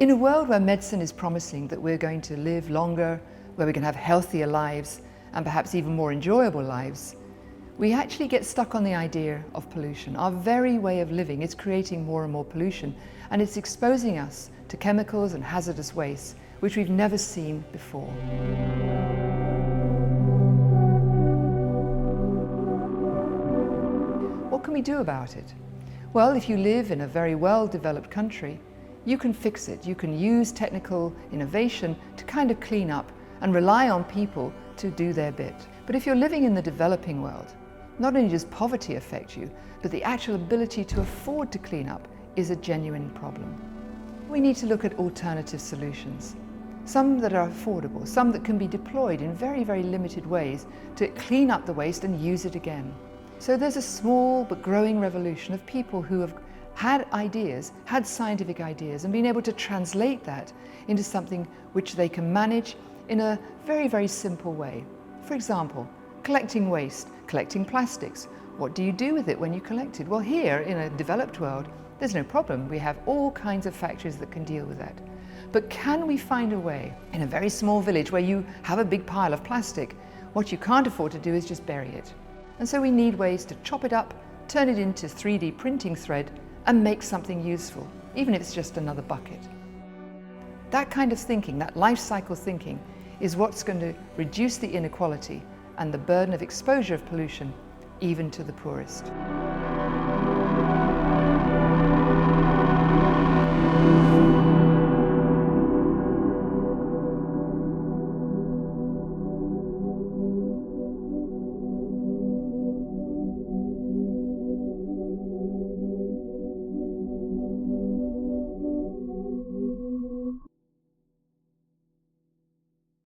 In a world where medicine is promising that we're going to live longer, where we can have healthier lives and perhaps even more enjoyable lives, we actually get stuck on the idea of pollution. Our very way of living is creating more and more pollution, and it's exposing us to chemicals and hazardous waste which we've never seen before. What can we do about it? Well, if you live in a very well-developed country, you can fix it. You can use technical innovation to kind of clean up and rely on people to do their bit. But if you're living in the developing world, not only does poverty affect you, but the actual ability to afford to clean up is a genuine problem. We need to look at alternative solutions. Some that are affordable, some that can be deployed in very, very limited ways to clean up the waste and use it again. So there's a small but growing revolution of people who have had ideas, had scientific ideas, and been able to translate that into something which they can manage in a very, very simple way. For example, collecting waste, collecting plastics. What do you do with it when you collect it? Well, here in a developed world, there's no problem. We have all kinds of factories that can deal with that. But can we find a way in a very small village where you have a big pile of plastic? What you can't afford to do is just bury it. And so we need ways to chop it up, turn it into 3D printing thread, and make something useful, even if it's just another bucket. That kind of thinking, that life cycle thinking, is what's going to reduce the inequality and the burden of exposure of pollution, even to the poorest.